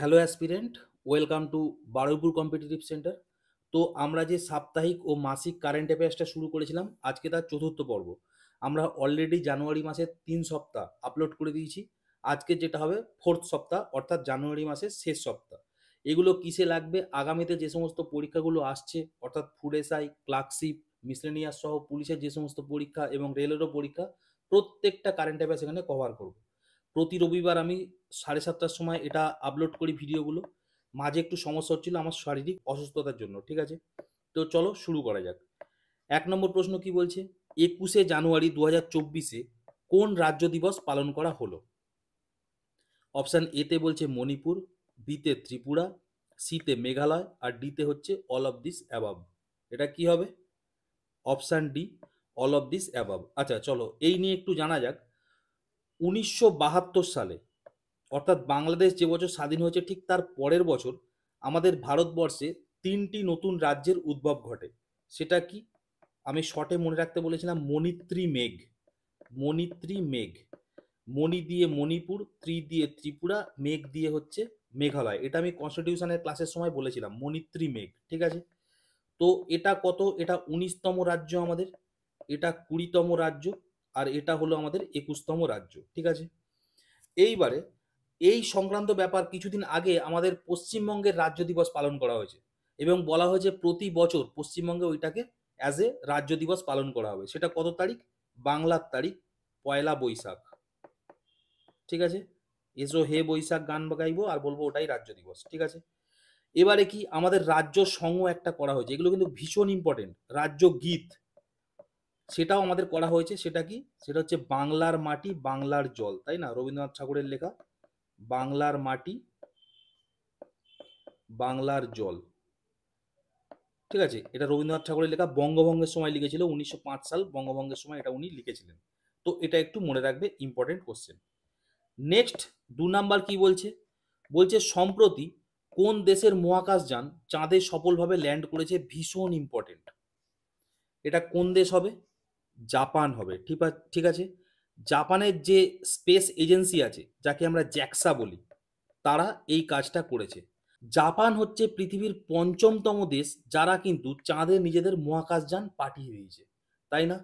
Hello aspirant, welcome to Baruipur competitive centre. তো আমরা যে সাপ্তাহিক ও মাসিক কারেন্ট অ্যাফেয়ার্সটা শুরু করেছিলাম, আজকে তার চতুর্থ পর্ব। আমরা অলরেডি জানুয়ারি মাসের 3 সপ্তাহ আপলোড করে দিয়েছি। আজকে যেটা হবে ফোর্থ সপ্তাহ, অর্থাৎ জানুয়ারি মাসের শেষ সপ্তাহ। এগুলো কিসে লাগবে? আগামীতে যে সমস্ত পরীক্ষাগুলো আসছে, অর্থাৎ ফুড এসআই, ক্লার্কশিপ, মিসলেনিয়াস সহ পুলিশের যে সমস্ত পরীক্ষা এবং রেলেরও পরীক্ষা, প্রত্যেকটা কারেন্ট অ্যাফেয়ার্স এখানে কভার করব। প্রতি রবিবার আমি 7:30টার সময় এটা আপলোড করি ভিডিওগুলো। মাঝে একটু সমস্যা হচ্ছিল আমার শারীরিক অসুস্থতার জন্য, ঠিক আছে? তো চলো শুরু করা যাক। 1 নম্বর প্রশ্ন কি বলছে? 21শে জানুয়ারি 2024-এ কোন রাজ্য দিবস পালন করা হলো? অপশান এতে বলছে মণিপুর, বিতে ত্রিপুরা, সিতে মেঘালয়, আর ডিতে হচ্ছে অল অফ দিস অ্যাবাব। এটা কি হবে? Option D, all of this অ্যাবাব। আচ্ছা চলো এই নিয়ে একটু জানা যাক। 1972 সালে, অর্থাৎ বাংলাদেশ যে বছর স্বাধীন হয়েছে ঠিক তার পরের বছর আমাদের ভারতবর্ষে 3টি নতুন রাজ্যের উদ্ভব ঘটে। সেটা কি? আমি শর্টে মনে রাখতে বলেছিলাম মণিত্রী মেঘ। মণিত্রী মেঘ। মণি দিয়ে মণিপুর, ত্রি দিয়ে ত্রিপুরা, মেঘ দিয়ে হচ্ছে মেঘালয়। এটা আমি কনস্টিটিউশনের ক্লাসের সময় বলেছিলাম, মণিত্রী মেঘ, ঠিক আছে? তো এটা কত? এটা 19তম রাজ্য আমাদের, এটা 20তম রাজ্য, আর এটা হলো আমাদের 21তম রাজ্য, ঠিক আছে? এইবারে এই সংক্রান্ত ব্যাপার কিছুদিন আগে আমাদের পশ্চিমবঙ্গের রাজ্য দিবস পালন করা হয়েছে এবং বলা হয়েছে প্রতি বছর পশ্চিমবঙ্গে ওইটাকে অ্যাজ এ রাজ্য দিবস পালন করা হবে। সেটা কত তারিখ? বাংলার তারিখ 1 বৈশাখ, ঠিক আছে? এসো হে বৈশাখ গান গাইবো আর বলবো ওটাই রাজ্য দিবস, ঠিক আছে? এবারে কি আমাদের রাজ্য সঙ্গ একটা করা হয়েছে, এগুলো কিন্তু ভীষণ ইম্পর্টেন্ট। রাজ্য গীত সেটাও আমাদের করা হয়েছে। সেটা কি? সেটা হচ্ছে বাংলার মাটি বাংলার জল, তাই না? রবীন্দ্রনাথ ঠাকুরের লেখা বাংলার মাটি বাংলার জল, ঠিক আছে? এটা রবীন্দ্রনাথ ঠাকুরের লেখা, বঙ্গভঙ্গের সময় লিখেছিল 1905 সাল, বঙ্গভঙ্গের সময় এটা উনি লিখেছিলেন। তো এটা একটু মনে রাখবে, ইম্পর্টেন্ট কোশ্চেন। নেক্সট 2 নাম্বার কি বলছে? বলছে সম্প্রতি কোন দেশের মহাকাশযান চাঁদে সফলভাবে ল্যান্ড করেছে? ভীষণ ইম্পর্টেন্ট। এটা কোন দেশ হবে? জাপান হবে, ঠিক আছে? জাপানের যে স্পেস এজেন্সি আছে, যাকে আমরা জ্যাক্সা বলি, তারা এই কাজটা করেছে। জাপান হচ্ছে পৃথিবীর 5ম দেশ যারা কিন্তু চাঁদে নিজেদের মহাকাশযান পাঠিয়ে দিয়েছে, তাই না?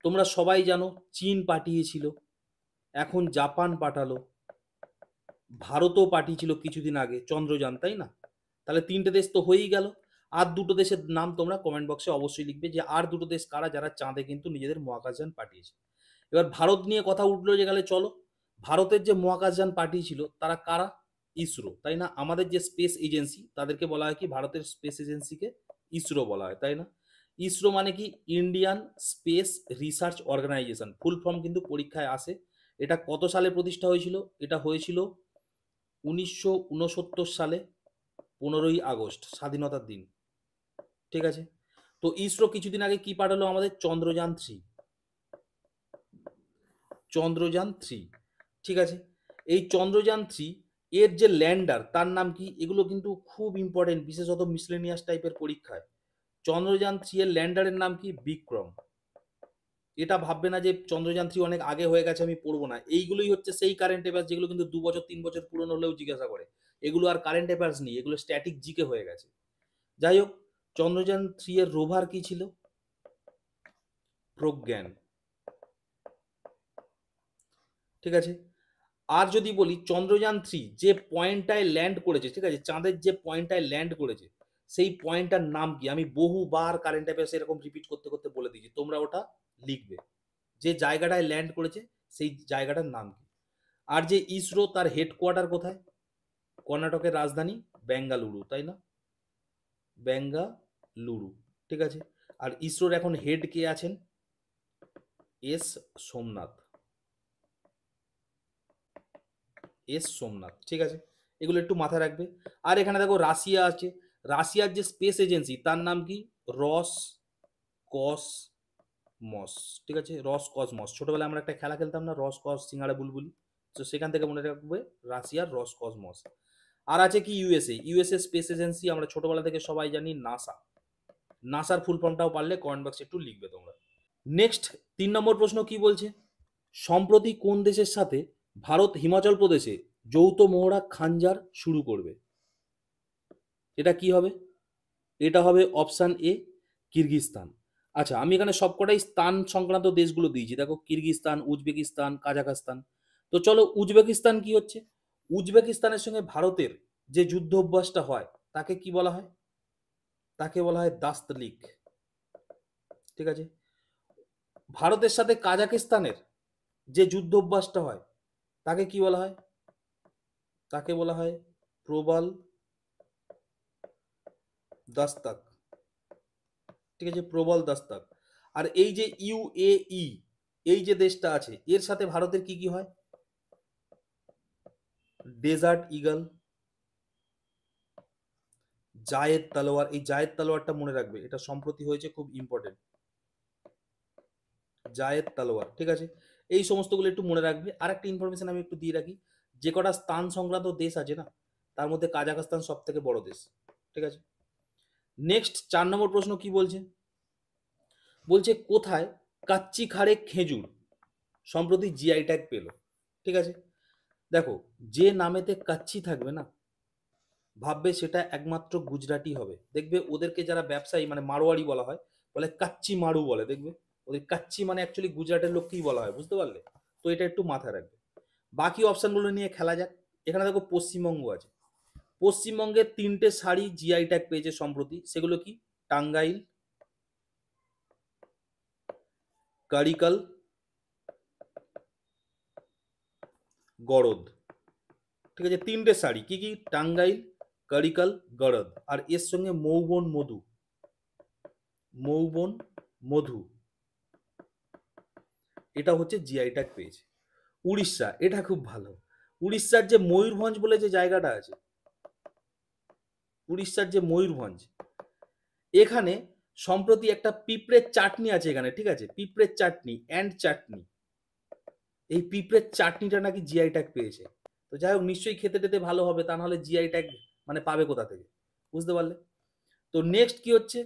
তোমরা সবাই জানো চীন পাঠিয়েছিল, এখন জাপান পাঠালো, ভারতও পাঠিয়েছিল কিছুদিন আগে চন্দ্রযান, তাই না? তাহলে 3টে দেশ তো হয়েই গেল। আর 2টো দেশের নাম তোমরা কমেন্ট বক্সে অবশ্যই লিখবে যে আর 2টো দেশ কারা যারা চাঁদে কিন্তু নিজেদের মহাকাশযান পাঠিয়েছে। এবার ভারত নিয়ে কথা উঠলো যে গেলে, চলো ভারতের যে মহাকাশযান পাঠিয়েছিল তারা কারা? ইসরো, তাই না? আমাদের যে স্পেস এজেন্সি তাদেরকে বলা হয় কি? ভারতের স্পেস এজেন্সিকে ইসরো বলা হয়, তাই না? ইসরো মানে কি? Indian space research organisation, full form কিন্তু পরীক্ষায় আসে। এটা কত সালে প্রতিষ্ঠা হয়েছিল? এটা হয়েছিল 1969 সালে, 15ই আগস্ট, স্বাধীনতার দিন, ঠিক আছে? তো ইসরো কিছুদিন আগে কি পাঠালো আমাদের? চন্দ্রযান 3। চন্দ্রযান 3, ঠিক আছে? এই চন্দ্রযান 3 এর যে ল্যান্ডার তার নাম কি? এগুলো কিন্তু খুব ইম্পর্টেন্ট, বিশেষত মিসলেনিয়াস টাইপের পরীক্ষায়। চন্দ্রযান 3 এর ল্যান্ডারের নাম কি? বিক্রম। এটা ভাববে না যে চন্দ্রযান 3 অনেক আগে হয়ে গেছে আমি পড়বো না। এইগুলোই হচ্ছে সেই কারেন্ট অ্যাফেয়ার্স যেগুলো কিন্তু 2 বছর 3 বছর পুরনো হলেও জিজ্ঞাসা করে। এগুলো আর কারেন্ট অ্যাফেয়ার্স নেই, এগুলো স্ট্যাটিক জিকে হয়ে গেছে। যাই হোক, চন্দ্রযান 3 এর রোভার কি ছিল? প্রজ্ঞান, ঠিক আছে? আর যদি বলি চন্দ্রযান 3 যে পয়েন্টটায় ল্যান্ড করেছে, ঠিক আছে, চাঁদের যে পয়েন্টটায় ল্যান্ড করেছে, সেই পয়েন্টটার নাম কি? আমি বহুবার কারেন্ট অ্যাফেয়ার্স এরকম রিপিট করতে করতে বলে দিয়েছি, তোমরা ওটা লিখবে। যে জায়গাটায় ল্যান্ড করেছে সেই জায়গাটার নাম কি? আর যে ইসরো, তার হেডকোয়ার্টার কোথায়? কর্ণাটকের রাজধানী বেঙ্গালুরু, তাই না? বেঙ্গালুরু, ঠিক আছে? আর ইসরোর এখন হেড কে আছেন? এস সোমনাথ। ঠিক আছে? এগুলো একটু মাথায় রাখবে। আর এখানে দেখো রাশিয়া আছে, রাশিয়ার যে স্পেস এজেন্সি তার নাম কি? রস কসমস, ঠিক আছে? রস কসমস। ছোটবেলায় আমরা একটা খেলা খেলতাম না, রস কস সিঙ্গাড়া বুলবুলি? তো সেখান থেকে মনে রাখবে রাশিয়ার রস কসমস। আর আছে কি? ইউএসএ স্পেস এজেন্সি, আমরা ছোটবেলা থেকে সবাই জানি নাসা। নাসার ফুল ফর্মটাও পারলে কমেন্ট বক্সে একটু লিখবে তোমরা। নেক্সট 3 নম্বর প্রশ্ন কি বলছে? সম্প্রতি কোন দেশের সাথে ভারত হিমাচল প্রদেশে যৌথ মহড়া খাঞ্জার শুরু করবে? এটা কি হবে? এটা হবে অপশান এ, কিরগিজস্তান। আচ্ছা, আমি এখানে সবকটাই স্থান সংক্রান্ত দেশগুলো দিয়েছি। দেখো, কিরগিজস্তান, উজবেকিস্তান, কাজাখস্তান। তো চলো, উজবেকিস্তান কি হচ্ছে? উজবেকিস্তানের সঙ্গে ভারতের যে যুদ্ধ অভ্যাসটা হয় তাকে কি বলা হয়? তাকে বলা হয় দাস্তলিক। ঠিক আছে। ভারতের সাথে কাজাকিস্তানের যে যুদ্ধ অভ্যাসটা হয় তাকে কি বলা হয়? তাকে বলা হয় প্রবাল দাস্তাক। ঠিক আছে, প্রবল দাস্তাক। আর এই যে ইউএই, এই যে দেশটা আছে, এর সাথে ভারতের কি কি হয়? ডেজার্ট ইগল, জায়েদ তালোয়ার। এই জায়েদ তালোয়ারটা মনে রাখবে, এটা সম্প্রতি হয়েছে, খুব ইম্পর্টেন্ট। জায়েদ তালোয়ার। ঠিক আছে, এই সমস্তগুলো একটু মনে রাখবে। আর একটা ইনফরমেশন আমি একটু দিয়ে রাখি, যে কটা স্থান সংক্রান্ত দেশ আছে না, তার মধ্যে কাজাখস্তান সব থেকে বড় দেশ। ঠিক আছে। নেক্সট 4 নম্বর প্রশ্ন কি বলছে? বলছে কোথায় কাচ্চি খাড়ে খেজুর সম্প্রতি জিআই ট্যাগ পেল? ঠিক আছে। দেখো, যে নামেতে কাচ্চি থাকবে না, ভাববে সেটা একমাত্র গুজরাটি হবে। দেখবে ওদেরকে যারা ব্যবসায়ী, মানে মারোয়াড়ি বলা হয়, বলে কাচ্চি মারু বলে। দেখবে ওদের কাচ্চি মানে অ্যাকচুয়ালি গুজরাটের লোককেই বলা হয়, বুঝতে পারলে? তো এটা একটু মাথায় রাখবে। বাকি অপশনগুলো নিয়ে খেলা যাক। এখানে দেখো পশ্চিমবঙ্গ আছে। পশ্চিমবঙ্গের 3টে শাড়ি জিআই ট্যাগ পেয়েছে সম্প্রতি। সেগুলো কি? টাঙ্গাইল, কারিকাল, গড়দ। ঠিক আছে, 3টে শাড়ি কি কি? টাঙ্গাইল, কারিকাল, গড়দ। আর এর সঙ্গে মৌবন মধু, মৌবন মধু, এটা হচ্ছে জিআই ট্যাগ পেয়েছে। উড়িষ্যা, এটা খুব ভালো। উড়িষ্যার যে ময়ূরভঞ্জ বলে যে জায়গাটা আছে, উড়িষ্যার যে ময়ূরভঞ্জ, এখানে সম্প্রতি একটা পিঁপড়ের চাটনি আছে এখানে। ঠিক আছে, পিঁপড়ের চাটনি অ্যান্ড চাটনি, এই পিঁপড়ের চাটনিটা নাকি জিআই ট্যাগ পেয়েছে। তো যাই হোক, নিশ্চয়ই খেতে টেতে ভালো হবে, তা নাহলে জিআই ট্যাগ মানে পাবে কোথা থেকে? বুঝতে পারলে? তো নেক্সট কি হচ্ছে?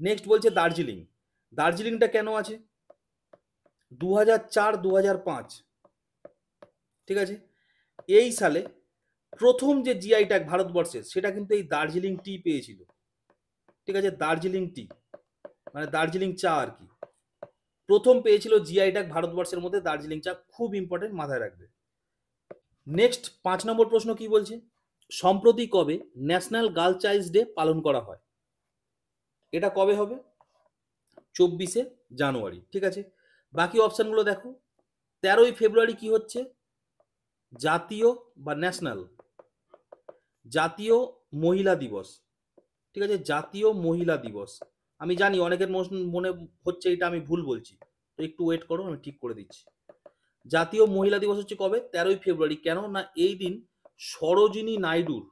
নেক্সট বলছে দার্জিলিং। দার্জিলিংটা কেন আছে? 2004-2005, ঠিক আছে, এই সালে প্রথম যে জিআই ট্যাগ ভারতবর্ষের, সেটা কিন্তু এই দার্জিলিং টি পেয়েছিল। ঠিক আছে, দার্জিলিং টি মানে দার্জিলিং চা আর কি, প্রথম পেয়েছিল জিআই ট্যাগ ভারতবর্ষের মধ্যে দার্জিলিং চা। খুব ইম্পর্টেন্ট, মাথায় রাখবে। নেক্সট 5 নম্বর প্রশ্ন কি বলছে? সম্প্রতি কবে ন্যাশনাল গার্ল চাইল্ড ডে পালন করা হয়? এটা কবে হবে? 24শে জানুয়ারি। ঠিক আছে। বাকি অপশনগুলো দেখো। 13ই ফেব্রুয়ারি কি হচ্ছে? জাতীয় বা ন্যাশনাল জাতীয় মহিলা দিবস। ঠিক আছে, জাতীয় মহিলা দিবস। আমি জানি অনেকের মনে হচ্ছে এটা আমি ভুল বলছি, তো একটু ওয়েট করো, আমি ঠিক করে দিচ্ছি। জাতীয় মহিলা দিবস হচ্ছে কবে? 13ই ফেব্রুয়ারি। কেন না, এই দিন সরোজিনী নাইডুর,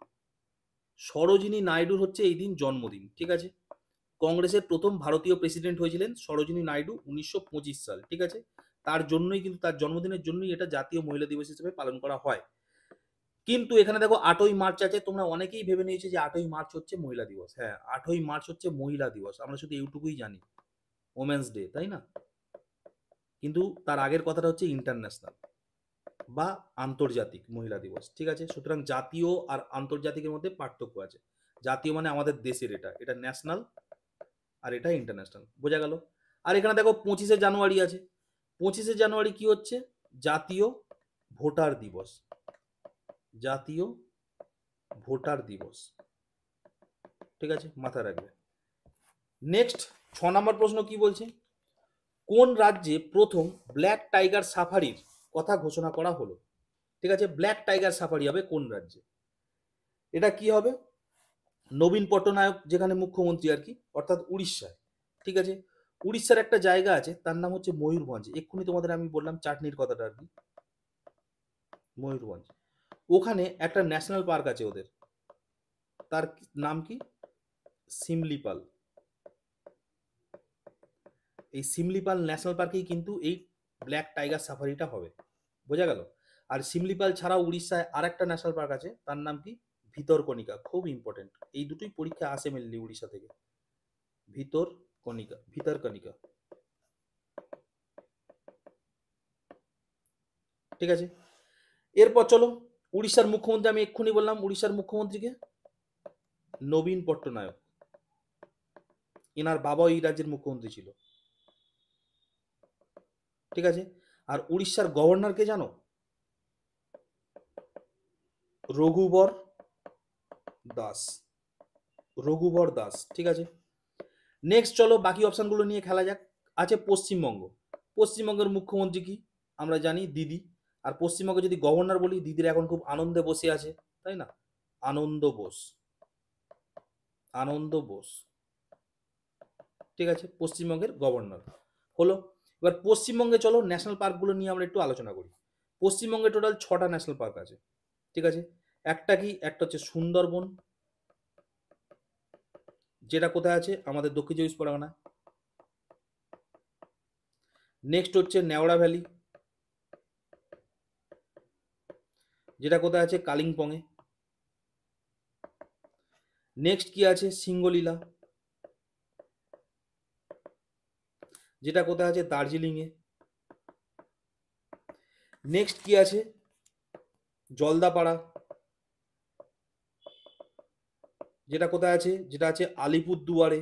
সরোজিনী নাইডুর হচ্ছে এই দিন জন্মদিন। ঠিক আছে। কংগ্রেসের প্রথম ভারতীয় প্রেসিডেন্ট হয়েছিলেন সরোজিনী নাইডু 1925 সাল। ঠিক আছে। তার জন্যই কিন্তু, তার জন্মদিনের জন্যই এটা জাতীয় মহিলা দিবস হিসেবে পালন করা হয়। কিন্তু এখানে দেখো 8ই মার্চ আছে। তোমরা অনেকেই ভেবে নিয়েছে যে 8ই মার্চ হচ্ছে মহিলা দিবস। হ্যাঁ, 8ই মার্চ হচ্ছে মহিলা দিবস। আমরা শুধু এইটুকুই জানি, ওমেন্স ডে, তাই না? কিন্তু তার আগের কথাটা হচ্ছে ইন্টারন্যাশনাল বা আন্তর্জাতিক মহিলা দিবস। ঠিক আছে। সুতরাং জাতীয় আর আন্তর্জাতিকের মধ্যে পার্থক্য আছে। জাতীয় মানে আমাদের দেশের, এটা এটা ন্যাশনাল, আর এটা ইন্টারন্যাশনাল। বোঝা গেল? আর এখানে দেখো 25শে জানুয়ারি আছে। 25শে জানুয়ারি কি হচ্ছে? জাতীয় ভোটার দিবস। জাতীয় ভোটার দিবস। ঠিক আছে, মাথায় রাখবে। নেক্সট 6 নম্বর প্রশ্ন কি বলছে? কোন রাজ্যে প্রথম ব্ল্যাক টাইগার সাফারির কথা ঘোষণা করা হলো? ঠিক আছে, ব্ল্যাক টাইগার সাফারি হবে কোন রাজ্যে? এটা কি হবে? নবীন পট্টনায়ক যেখানে মুখ্যমন্ত্রী আর কি, অর্থাৎ উড়িষ্যায়। ঠিক আছে। উড়িষ্যার একটা জায়গা আছে, তার নাম হচ্ছে ময়ূরভঞ্জ। এক্ষুনি তোমাদের আমি বললাম চাটনির কথাটা আর কি, ময়ূরভঞ্জ। ওখানে একটা ন্যাশনাল পার্ক আছে ওদের, তার নাম কি? সিমলিপাল। এই সিমলিপাল ন্যাশনাল পার্কেই কিন্তু এই ব্ল্যাক টাইগার সাফারিটা হবে। বোঝা গেল? আর সিমলিপাল ছাড়াও উড়িষ্যায় আর একটা ন্যাশনাল পার্ক আছে, তার নাম কি? ভিতরকনিকা। খুব ইম্পর্টেন্ট, এই দুটোই পরীক্ষা আসে মেনলি উড়িষ্যা থেকে। ভিতরকনিকা, ভিতরকনিকা। ঠিক আছে। এরপর চলো উড়িষ্যার মুখ্যমন্ত্রী আমি এক্ষুনি বললাম, উড়িষ্যার মুখ্যমন্ত্রীকে নবীন পট্টনায়ক। এনার বাবাও এই রাজ্যের মুখ্যমন্ত্রী ছিল, ঠিক আছে। আর উড়িষ্যার গভর্নর কে জানো? রঘুবর দাস। রঘুবর দাস, ঠিক আছে। নেক্সট চলো বাকি অপশনগুলো নিয়ে খেলা যাক। আছে পশ্চিমবঙ্গ। পশ্চিমবঙ্গের মুখ্যমন্ত্রী কি আমরা জানি, দিদি। আর পশ্চিমবঙ্গে যদি গভর্নর বলি, দিদির এখন খুব আনন্দে বসে আছে, তাই না? আনন্দ বোস। আনন্দ বোস, ঠিক আছে, পশ্চিমবঙ্গের গভর্নর হলো। এবার পশ্চিমবঙ্গে চলো ন্যাশনাল পার্কগুলো নিয়ে আমরা একটু আলোচনা করি। পশ্চিমবঙ্গে টোটাল 6টা ন্যাশনাল পার্ক আছে, ঠিক আছে। একটা কি, একটা হচ্ছে সুন্দরবন, যেটা কোথায় আছে? আমাদের দক্ষিণ চব্বিশ পরগনা। নেক্সট হচ্ছে নেওড়া ভ্যালি, যেটা কোথায় আছে? কালিম্পংয়ে। নেক্সট কি আছে? সিঙ্গলীলা, যেটা কোথায় আছে? দার্জিলিংয়ে। নেক্সট কি আছে? জলদাপাড়া, যেটা কোথায় আছে? যেটা আছে আলিপুরদুয়ারে।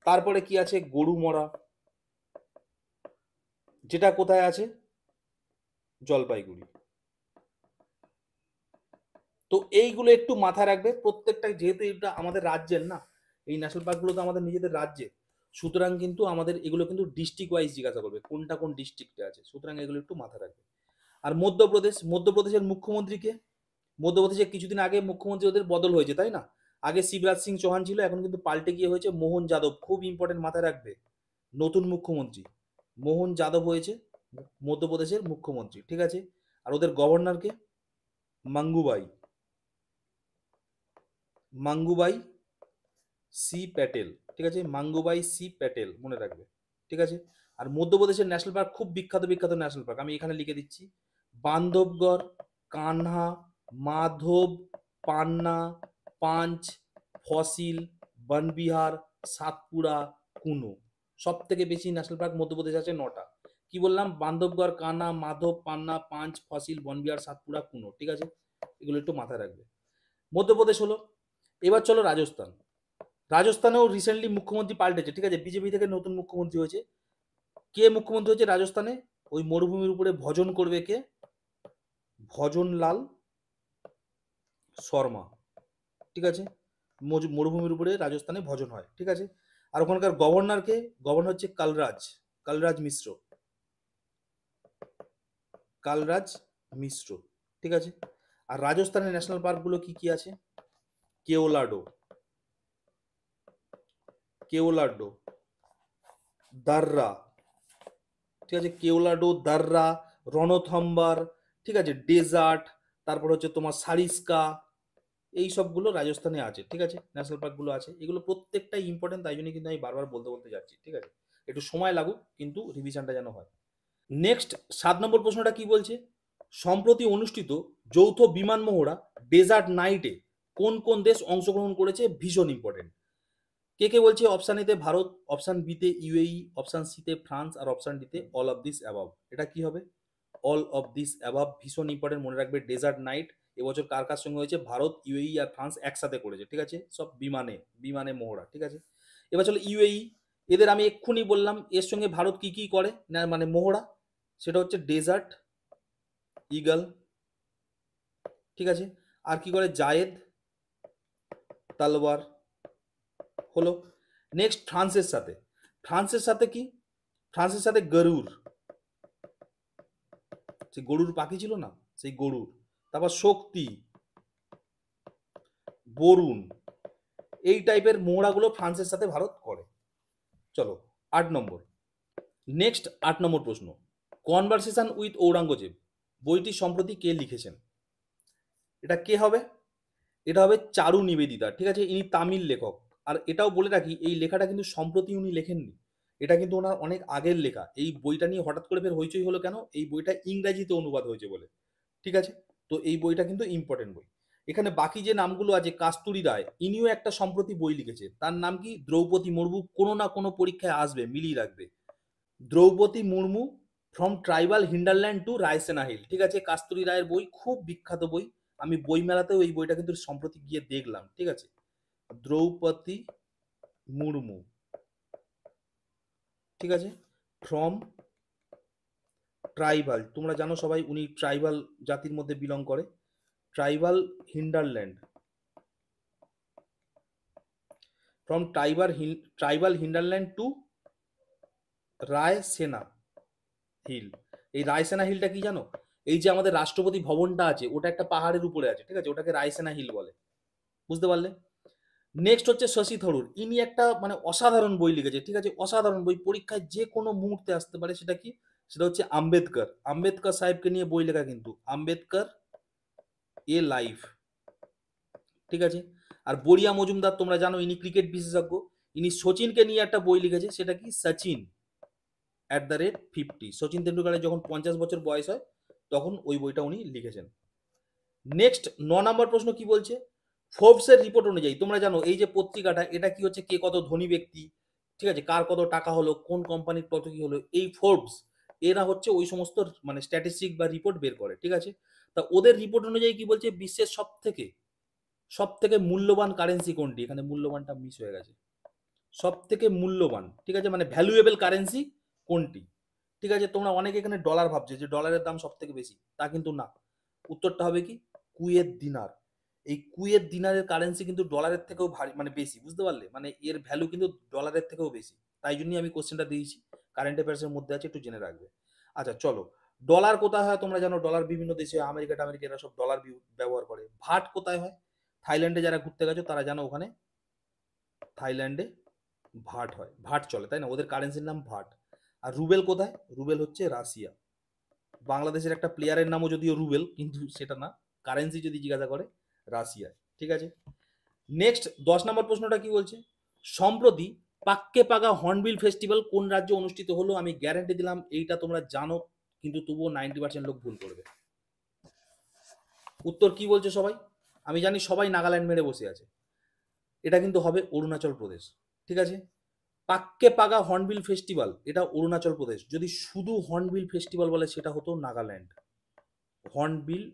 তারপরে কি আছে? গরুমরা, যেটা কোথায় আছে? জলপাইগুড়ি। তো এইগুলো একটু মাথায় রাখবে প্রত্যেকটা, যেহেতু এটা আমাদের রাজ্যের না, এই ন্যাশনাল পার্কগুলো তো আমাদের নিজেদের রাজ্যে, সুতরাং কিন্তু আমাদের এগুলো কিন্তু ডিস্ট্রিক্ট ওয়াইজ জিজ্ঞাসা করবে কোনটা কোন ডিস্ট্রিক্টে আছে, সুতরাং এগুলো একটু মাথায় রাখবে। আর মধ্যপ্রদেশ, মধ্যপ্রদেশের মুখ্যমন্ত্রীকে, মধ্যপ্রদেশে কিছুদিন আগে মুখ্যমন্ত্রী ওদের বদল হয়েছে, তাই না? আগে শিবরাজ সিং চৌহান ছিল, এখন কিন্তু পাল্টে গিয়ে হয়েছে মোহন যাদব। খুব ইম্পর্টেন্ট, মাথায় রাখবে, নতুন মুখ্যমন্ত্রী মোহন যাদব হয়েছে মধ্যপ্রদেশের মুখ্যমন্ত্রী, ঠিক আছে। আর ওদের গভর্নরকে মাঙ্গুবাই, মাঙ্গুবাই সি প্যাটেল, ঠিক আছে, মাঙ্গুবাই সি প্যাটেল, মনে রাখবে, ঠিক আছে। আর মধ্যপ্রদেশের ন্যাশনাল পার্ক খুব বিখ্যাত বিখ্যাত ন্যাশনাল পার্ক আমি এখানে লিখে দিচ্ছি: বান্ধবগড়, কানহা, মাধব, পান্না, পাঞ্চ, ফসিল, বনবিহার, সাতপুরা, কুনো। সব থেকে বেশি ন্যাশনাল পার্ক মধ্যপ্রদেশ আছে 9টা। কি বললাম? বান্ধবগড়, কানহা, মাধব, পান্না, পাঞ্চ, ফসিল, বনবিহার, সাতপুরা, কুনো, ঠিক আছে। এগুলো একটু মাথায় রাখবে। মধ্যপ্রদেশ হলো। এবার চলো রাজস্থান। রাজস্থানেও রিসেন্টলি মুখ্যমন্ত্রী পাল্টেছে, ঠিক আছে, বিজেপি থেকে নতুন মুখ্যমন্ত্রী হয়েছে। কে মুখ্যমন্ত্রী হয়েছে রাজস্থানে? ওই মরুভূমির উপরে ভজন করবে কে? ভজনলাল শর্মা, ঠিক আছে। মরুভূমির উপরে রাজস্থানে ভজন হয়, ঠিক আছে। আর ওখানকার গভর্নরকে, গভর্নর হচ্ছে কালরাজ, কালরাজ মিশ্র, কালরাজ মিশ্র, ঠিক আছে। আর রাজস্থানের ন্যাশনাল পার্কগুলো কি কি আছে? কেওলাডো, কেওলাডো, দাররা, ঠিক আছে, কেওলাডো, দাররা, রণথম্বার, ঠিক আছে, ডেজার্ট, তারপর হচ্ছে তোমার সারিস্কা, এই সবগুলো রাজস্থানে আছে, ঠিক আছে। ন্যাশনাল পার্কগুলো আছে, এগুলো প্রত্যেকটাই ইম্পর্টেন্ট, তাই জন্য কিন্তু আমি বারবার বলতে বলতে যাচ্ছি, ঠিক আছে। একটু সময় লাগুক, কিন্তু রিভিশনটা যেন হয়। নেক্সট 7 নম্বর প্রশ্নটা কি বলছে? সম্প্রতি অনুষ্ঠিত যৌথ বিমান মহড়া ডেজার্ট নাইটে কোন কোন দেশ অংশগ্রহণ করেছে? ভীষণ ইম্পর্টেন্ট। কে কে বলছে? অপশান এতে ভারত, অপশান বিতে ইউএই, অপশান সিতে ফ্রান্স, আর অপশান ডিতে অল অফ দিস অ্যাবাভ। এটা কি হবে? All of this above. ভীষণ ইম্পর্টেন্ট, মনে রাখবে। ডেজার্ট নাইট এবছর কার কার সঙ্গে হয়েছে? ভারত, ইউএই আর ফ্রান্স একসাথে করেছে, ঠিক আছে। সব বিমানে, বিমানে মহড়া, ঠিক আছে। এবার চলো ইউএই। এদের আমি এক্ষুনি বললাম এর সঙ্গে ভারত কি কি করে না, মানে মহড়া, সেটা হচ্ছে ডেজার্ট ইগল, ঠিক আছে। আর কি করে? জায়েদ, তালওয়ার, হলো। নেক্সট ফ্রান্সের সাথে, ফ্রান্সের সাথে কি? ফ্রান্সের সাথে গরুর, সেই গরুর পাখি ছিল না, সেই গরুর। তারপর শক্তি, বরুণ, এই টাইপের মহড়াগুলো ফ্রান্সের সাথে ভারত করে। চলো 8 নম্বর। নেক্সট 8 নম্বর প্রশ্ন, কনভারসেশন উইথ ঔরঙ্গজেব বইটি সম্প্রতি কে লিখেছেন? এটা কে হবে? এটা হবে চারু নিবেদিতা, ঠিক আছে। ইনি তামিল লেখক। আর এটাও বলে রাখি, এই লেখাটা কিন্তু সম্প্রতি উনি লেখেননি, এটা কিন্তু ওনার অনেক আগের লেখা। এই বইটা নিয়ে হঠাৎ করে ফের হইচই হলো কেন? এই বইটা ইংরাজিতে অনুবাদ হয়েছে বলে, ঠিক আছে। তো এই বইটা কিন্তু ইম্পর্টেন্ট বই। এখানে বাকি যে নামগুলো আছে, কাস্তুরী রায়, ইনিও একটা সম্প্রতি বই লিখেছে, তার নাম কি? দ্রৌপদী মুর্মু। কোনো না কোনো পরীক্ষায় আসবে, মিলিয়ে রাখবে। Droupadi Murmu from tribal hinterland to Raisina hill, ঠিক আছে, কাস্তুরী রায়ের বই, খুব বিখ্যাত বই। আমি বই মেলাতেও এই বইটা কিন্তু সম্প্রতি গিয়ে দেখলাম, ঠিক আছে। দ্রৌপদী মুর্মু, ঠিক আছে, ফ্রম ট্রাইবাল, তোমরা জানো সবাই উনি ট্রাইবাল জাতির মধ্যে বিলং করে, tribal hinterland, from tribal hinterland to Raisina hill. এই রায়সেনা হিলটা কি জানো? এই যে আমাদের রাষ্ট্রপতি ভবনটা আছে ওটা একটা পাহাড়ের উপরে আছে, ঠিক আছে, ওটাকে রায়সেনা হিল বলে, বুঝতে পারলে। নেক্সট হচ্ছে শশী থরুর, ইনি একটা মানে অসাধারণ বই লিখেছে, ঠিক আছে, অসাধারণ বই, পরীক্ষায় যে কোনো মুহূর্তে আসতে পারে। সেটা কি? সেটা হচ্ছে আম্বেদকর, আম্বেদকর সাহেবকে নিয়ে বই লেখা কিন্তু, আম্বেদকর এ লাইফ, ঠিক আছে। আর বড়িয়া মজুমদার তোমরা জানো ইনি ক্রিকেট বিশেষজ্ঞ, ইনি সচিনকে নিয়ে একটা বই লিখেছে, সেটা কি? সচিন @50, সচিন তেন্ডুলকারের যখন 50 বছর বয়স হয় তখন ওই বইটা উনি লিখেছেন। নেক্সট 9 নম্বর প্রশ্ন কি বলছে? ফোর্বসের রিপোর্ট অনুযায়ী, তোমরা জানো এই যে পত্রিকাটা, এটা কি হচ্ছে, কে কত ধনী ব্যক্তি, ঠিক আছে, কার কত টাকা হলো, কোন কোম্পানির কত কি হলো, এই ফোর্বস এরা হচ্ছে ওই সমস্ত মানে স্ট্যাটিস্টিক বা রিপোর্ট বের করে, ঠিক আছে। তা ওদের রিপোর্ট অনুযায়ী কি বলছে, বিশ্বের সব থেকে মূল্যবান কারেন্সি কোনটি? এখানে মূল্যবানটা মিস হয়ে গেছে, সব থেকে মূল্যবান, ঠিক আছে, মানে ভ্যালুয়েবল কারেন্সি কোনটি, ঠিক আছে। তোমরা অনেকে এখানে ডলার ভাবছে যে ডলারের দাম সব থেকে বেশি, তা কিন্তু না। উত্তরটা হবে কি? কুয়েত দিনার। এই কুয়েত দিনারের কারেন্সি কিন্তু ডলারের থেকেও ভারী মানে বেশি, বুঝতে পারলে, মানে এর ভ্যালু কিন্তু ডলারের থেকেও বেশি। তাই জন্যই আমি কোশ্চেনটা দিয়েছি, কারেন্ট অ্যাফেয়ার্সের মধ্যে আছে, একটু জেনে রাখবে। আচ্ছা চলো, ডলার কোথায় হয় তোমরা জানো, ডলার বিভিন্ন দেশে, আমেরিকা এরা সব ডলার ব্যবহার করে। ভাট কোথায় হয়? থাইল্যান্ডে যারা ঘুরতে গেছো তারা জানো ওখানে থাইল্যান্ডে ভাট হয়, ভাট চলে, তাই না, ওদের কারেন্সির নাম ভাট। আর রুবেল কোথায়? রুবেল হচ্ছে রাশিয়া। বাংলাদেশের একটা প্লেয়ারের নামও যদিও রুবেল, কিন্তু সেটা না, কারেন্সি যদি জিজ্ঞাসা করে রাশিয়ায়, ঠিক আছে। নেক্সট 10 নম্বর প্রশ্নটা কি বলছে? সম্প্রতি পাক্কে পাগা হর্নবিল ফেস্টিভ্যাল কোন রাজ্যে অনুষ্ঠিত হলো? আমি গ্যারান্টি দিলাম এইটা তোমরা জানো, কিন্তু তবুও 90% লোক ভুল করবে। উত্তর কি বলছে সবাই? আমি জানি সবাই নাগাল্যান্ড মেরে বসে আছে, এটা কিন্তু হবে অরুণাচল প্রদেশ, ঠিক আছে। পাক্কে পাগা হর্নবিল ফেস্টিভ্যাল এটা অরুণাচল প্রদেশ, যদি শুধু হর্নবিল ফেস্টিভ্যাল বলে সেটা হতো Nagaland. Hornbill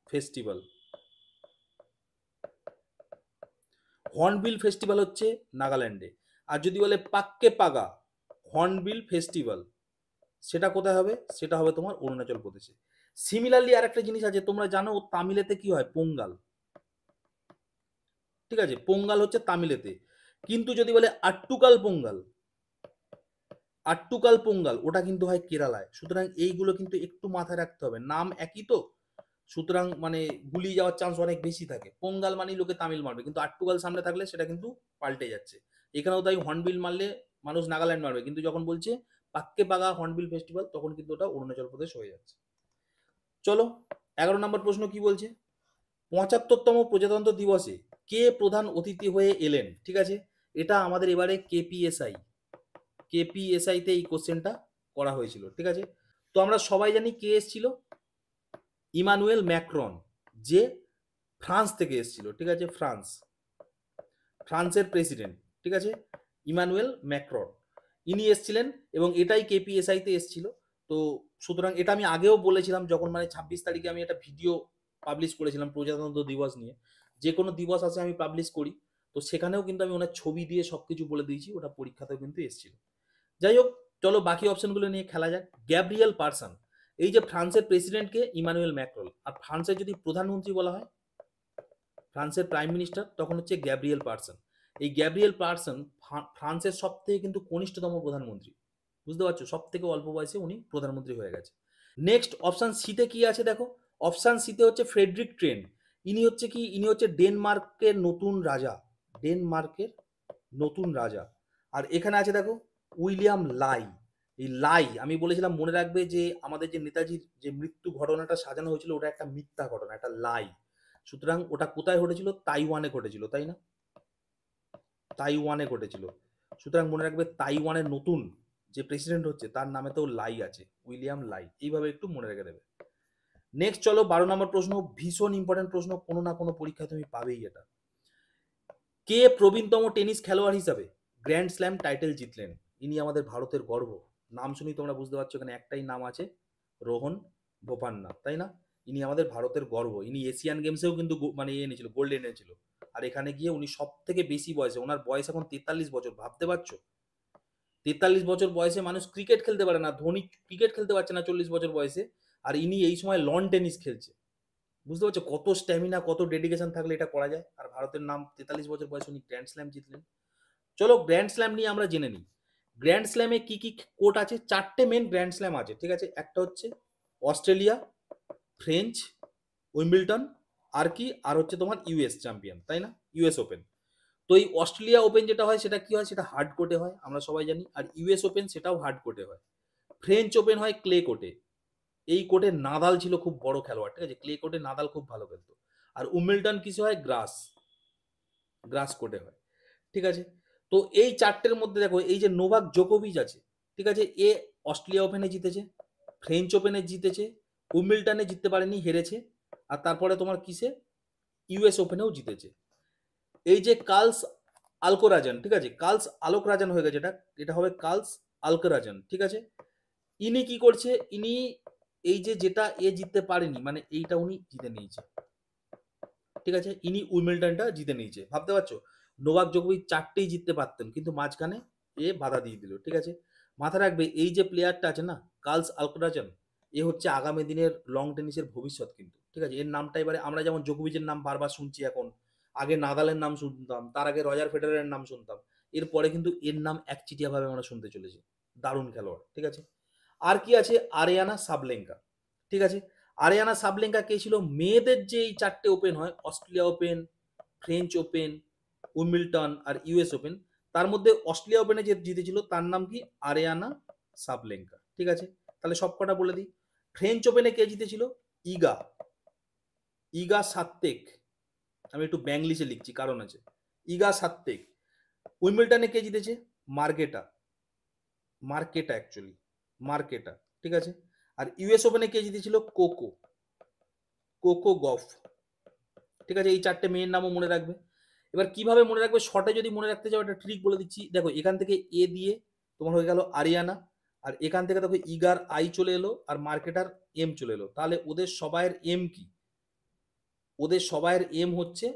festival, hornbill festival হচ্ছে নাগাল্যান্ডে। আর যদি বলে পাক্কে পাগা হর্নবিল ফেস্টিভ্যাল, সেটা কোথায় হবে? সেটা হবে তোমার অরুণাচল প্রদেশে। সিমিলারলি আর একটা জিনিস আছে, তোমরা জানো তামিলেতে কি হয়? পোঙ্গাল, ঠিক আছে, পোঙ্গাল হচ্ছে তামিলেতে। কিন্তু যদি বলে আট্টুকাল পোঙ্গাল, আট্টুকাল পোঙ্গাল ওটা কিন্তু হয় কেরালায়। সুতরাং এইগুলো কিন্তু একটু মাথায় রাখতে হবে, নাম একই তো, সুতরাং মানে গুলিয়ে যাওয়ার চান্স অনেক বেশি থাকে। পোঙ্গাল মানে লোকে তামিল মারবে, কিন্তু আট্টুকাল সামনে থাকলে সেটা কিন্তু পাল্টে যাচ্ছে। এখানেও তাই হর্নবিল মারলে মানুষ নাগাল্যান্ড মারবে, কিন্তু যখন বলছে পাক্কে পাগা হর্নবিল ফেস্টিভ্যাল তখন কিন্তু ওটা অরুণাচল প্রদেশ হয়ে যাচ্ছে। চলো 11 নম্বর প্রশ্ন কি বলছে? 75তম প্রজাতন্ত্র দিবসে কে প্রধান অতিথি হয়ে এলেন? ঠিক আছে, এটা আমাদের এবারে কেপিএসআইতে এই কোশ্চেনটা করা হয়েছিল, ঠিক আছে। তো আমরা সবাই জানি কে এসেছিল, ইমানুয়েল ম্যাক্রন, যে ফ্রান্স থেকে এসেছিল, ঠিক আছে, ফ্রান্সের প্রেসিডেন্ট, ঠিক আছে, ইমানুয়েল ম্যাক্রন, ইনি এসেছিলেন এবং এটাই কেপিএসআইতে এসেছিল। তো সুতরাং এটা আমি আগেও বলেছিলাম, যখন মানে 26 তারিখে আমি একটা ভিডিও পাবলিশ করেছিলাম প্রজাতন্ত্র দিবস নিয়ে, যে কোনো দিবস আছে আমি পাবলিশ করি, তো সেখানেও কিন্তু আমি ওনার ছবি দিয়ে সবকিছু বলে দিয়েছি, ওটা পরীক্ষাতেও কিন্তু এসেছিল। যাই হোক, চলো বাকি অপশনগুলো নিয়ে খেলা যাক। গ্যাব্রিয়েল পার্সন, এই যে ফ্রান্সের প্রেসিডেন্টকে ইমানুয়েল ম্যাক্রন, আর ফ্রান্সের যদি প্রধানমন্ত্রী বলা হয়, ফ্রান্সের প্রাইম মিনিস্টার, তখন হচ্ছে গ্যাব্রিয়েল পার্সন। এই গ্যাব্রিয়েল পার্সন ফ্রান্সের সব থেকে কিন্তু কনিষ্ঠতম প্রধানমন্ত্রী, বুঝতে পারছো, সব থেকে অল্প বয়সে উনি প্রধানমন্ত্রী হয়ে গেছে। নেক্সট অপশন সিতে কি আছে দেখো, অপশন সিতে হচ্ছে ফ্রেডরিক ট্রেন, ইনি হচ্ছে কি, ইনি হচ্ছে ডেনমার্কের নতুন রাজা, ডেনমার্কের নতুন রাজা। আর এখানে আছে দেখো উইলিয়াম লাই। এই লাই আমি বলেছিলাম মনে রাখবে যে আমাদের যে নেতাজির যে মৃত্যু ঘটনাটা সাজানো হয়েছিল ওটা একটা মিথ্যা ঘটনা, একটা লাই। সুতরাং ওটা কোথায় ঘটেছিল? তাইওয়ানে ঘটেছিল, তাই না, তাইওয়ানে ঘটেছিল। সুতরাং মনে রাখবে তাইওয়ানের নতুন যে প্রেসিডেন্ট হচ্ছে তার নামে তো লাই আছে, উইলিয়াম লাই, এইভাবে একটু মনে রেখে দেবে। নেক্সট চলো 12 নম্বর প্রশ্ন, ভীষণ ইম্পর্টেন্ট প্রশ্ন, কোনো না কোনো পরীক্ষায় তুমি পাবেই এটা। কে প্রবীণতম টেনিস খেলোয়াড় হিসাবে গ্র্যান্ড স্ল্যাম টাইটেল জিতলেন? ইনি আমাদের ভারতের গর্ব, নাম শুনেই তোমরা বুঝতে পারছো এখানে একটাই নাম আছে, রোহন বোপান্না, তাই না? ইনি আমাদের ভারতের গর্ব। ইনি এশিয়ান গেমসেও কিন্তু মানে এনেছিল, গোল্ড এনেছিল। আর এখানে গিয়ে উনি সব থেকে বেশি বয়সে, ওনার বয়স এখন 43 বছর, ভাবতে পারছো? 43 বছর বয়সে মানুষ ক্রিকেট খেলতে পারে না, ধোনি ক্রিকেট খেলতে পারছে না 40 বছর বয়সে, আর ইনি এই সময় লন টেনিস খেলছে। বুঝতে পারছো কত স্ট্যামিনা, কত ডেডিকেশন থাকলে এটা করা যায়? আর ভারতের নাম 43 বছর বয়সে উনি গ্র্যান্ড স্ল্যাম জিতলেন। চলো গ্র্যান্ড স্ল্যাম নিয়ে আমরা জেনে নিই। গ্র্যান্ড স্ল্যামে কি কি কোর্ট আছে? 4টে মেন গ্র্যান্ড স্ল্যাম আছে, ঠিক আছে? একটা হচ্ছে অস্ট্রেলিয়া, ফ্রেঞ্চ, উইম্বলটন, আর কি আর হচ্ছে তোমার ইউএস চ্যাম্পিয়ন, তাই না? US open. তো এই অস্ট্রেলিয়া ওপেন যেটা হয় সেটা কি হয়, সেটা হার্ড কোর্টে হয়, আমরা সবাই জানি। আর ইউএস ওপেন সেটাও হার্ড কোর্টে হয়। ফ্রেঞ্চ ওপেন হয় ক্লে কোর্টে। এই কোর্টে নাদাল ছিল খুব বড় খেলোয়াড়, ঠিক আছে? ক্লে কোর্টে নাদাল খুব ভালো খেলতো। আর উইম্বলটন কিসে হয়? গ্রাস, গ্রাস কোর্টে হয়, ঠিক আছে? তো এই 4টের মধ্যে দেখো, এই যে নোভাক জোকোভিচ আছে, ঠিক আছে, এ অস্ট্রেলিয়া ওপেনে জিতেছে, ফ্রেঞ্চ ওপেনে জিতেছে, উইম্বলটনে জিততে পারেনি, হেরেছে। আর তারপরে তোমার কিসে? ইউএস ওপেনেও জিতেছে। এই যে কার্লস আলকোরাজান, ঠিক আছে, কার্লস আলোকরাজান হয়ে গেছে, এটা এটা হবে কার্লস আলকোরাজান, ঠিক আছে? ইনি কি করছে, ইনি এই যে যেটা এ জিততে পারেনি, মানে এইটা উনি জিতে নিয়েছে, ঠিক আছে? ইনি উইম্বলটনটা জিতে নিয়েছে, ভাবতে পারছো? নোভাক জোকোভিচ 4টেই জিততে পারতেন, কিন্তু মাঝখানে এ বাধা দিয়ে দিল, ঠিক আছে? মাথায় রাখবে এই যে প্লেয়ারটা আছে না, কার্লস আলকোরাজান, এ হচ্ছে আগামী দিনের লং টেনিসের ভবিষ্যৎ কিন্তু, ঠিক আছে? এর নামটা এবারে আমরা যেমন জোকোভিচের নাম বারবার শুনছি এখন, আগে নাদালের নাম শুনতাম, তার আগে রজার ফেডারের নাম শুনতাম, এরপরে কিন্তু এর নাম একচিটিয়াভাবে আমরা শুনতে চলেছি। দারুণ খেলোয়াড়, ঠিক আছে? আর কি আছে? আরিয়ানা সাবলেঙ্কা, ঠিক আছে? আরিয়ানা সাবলেঙ্কা কে ছিল? মেয়েদের যে এই 4টে ওপেন হয়, অস্ট্রেলিয়া ওপেন, ফ্রেঞ্চ ওপেন, উইম্বলটন আর ইউএস ওপেন, তার মধ্যে অস্ট্রেলিয়া ওপেনে যে জিতেছিল তার নাম কি? আরিয়ানা সাবলেঙ্কা, ঠিক আছে? তাহলে সব কটা বলে দিই। ফ্রেঞ্চ ওপেনে কে জিতেছিল? ইগা, ইগা সাত্তেক। আমি একটু ব্যাংলিশে লিখছি, কারণ আছে। ইগা সাত্তেক। উইম্বলটনে কে জিতেছে? মার্কেটা, মার্কেটা অ্যাকচুয়ালি, মার্কেটা, ঠিক আছে? আর ইউএস ওপেনে কে জিতেছিল? কোকো, কোকো গফ, ঠিক আছে? এই 4টে মেয়ের নামও মনে রাখবে। এবার কিভাবে মনে রাখবে, শর্টে যদি মনে রাখতে চাও একটা ট্রিক বলে দিচ্ছি, দেখো এখান থেকে এ দিয়ে তোমার হয়ে গেল আরিয়ানা, আর এখান থেকে দেখো ইগার আই চলে এলো, আর মার্কেটার এম চলে এলো, তাহলে ওদের সবাইয়ের এম কি? ওদের সবাইয়ের এম হচ্ছে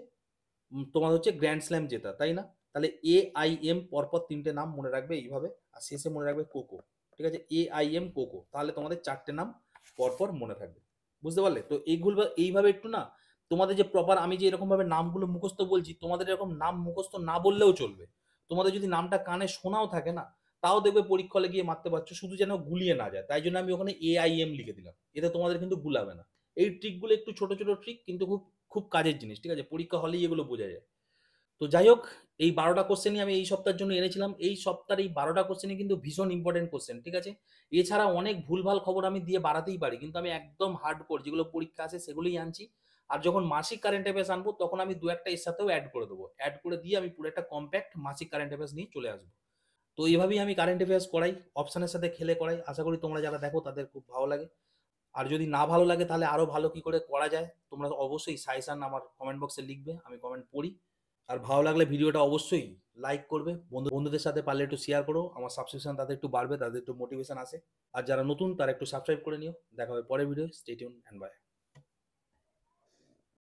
তোমার হচ্ছে গ্র্যান্ড স্ল্যাম জেতা, তাই না? তাহলে এ আই এম পরপর 3টে নাম মনে রাখবে এইভাবে, আর শেষে মনে রাখবে কোকো, ঠিক আছে? এ আই এম কোকো, তাহলে তোমাদের 4টে নাম পরপর মনে থাকবে। বুঝতে পারলে? তো এইগুলো এইভাবে একটু না, তোমাদের যে প্রপার আমি যে এরকম ভাবে নামগুলো মুখস্থ বলছি, তোমাদের এরকম নাম মুখস্থ না বললেও চলবে। তোমাদের যদি নামটা কানে শোনাও থাকে না, তাও দেখবে পরীক্ষা হলে গিয়ে মারতে পারছো, শুধু যেন গুলিয়ে না যায়, তাই জন্য আমি ওখানে এ আই এম লিখে দিলাম, এতে তোমাদের কিন্তু গুলাবে না। এই ট্রিকগুলো একটু ছোট ছোট ট্রিক, কিন্তু খুব খুব কাজের জিনিস, ঠিক আছে? পরীক্ষা হলেই এগুলো বোঝা যায়। তো যাই হোক, এই 12টা কোশ্চেনই আমি এই সপ্তাহের জন্য এনেছিলাম। এই সপ্তাহের এই 12টা কোশ্চেনই কিন্তু ভীষণ ইম্পর্টেন্ট কোশ্চেন, ঠিক আছে? এছাড়া অনেক ভুলভাল খবর আমি দিয়ে বাড়াতেই পারি, কিন্তু আমি একদম হার্ডকোর যেগুলো পরীক্ষা আসে সেগুলোই আনছি। আর যখন মাসিক কারেন্ট অ্যাফেয়ার্স আনবো তখন আমি দু একটা এর সাথেও অ্যাড করে দেবো, অ্যাড করে দিয়ে আমি পুরো একটা কম্প্যাক্ট মাসিক কারেন্ট অ্যাফেয়ার্স নিয়ে চলে আসবো। তো এইভাবেই আমি কারেন্ট অ্যাফেয়ার্স করাই, অপশানের সাথে খেলে করাই। আশা করি তোমরা যারা দেখো তাদের খুব ভালো লাগে। আর যদি না ভালো লাগে তাহলে আরো ভালো কি করে করা যায় তোমরা অবশ্যই সাজেশন আমার কমেন্ট বক্সে লিখবে, আমি কমেন্ট পড়ি। আর ভালো লাগলে ভিডিওটা অবশ্যই লাইক করবে, বন্ধুদের সাথে পারলে একটু শেয়ার করো, আমার সাবস্ক্রিপশন তাদের একটু বাড়বে, তাদের একটু মোটিভেশন আসে। আর যারা নতুন তারা একটু সাবস্ক্রাইব করে নিও। দেখা হবে পরের video. Stay tune and by.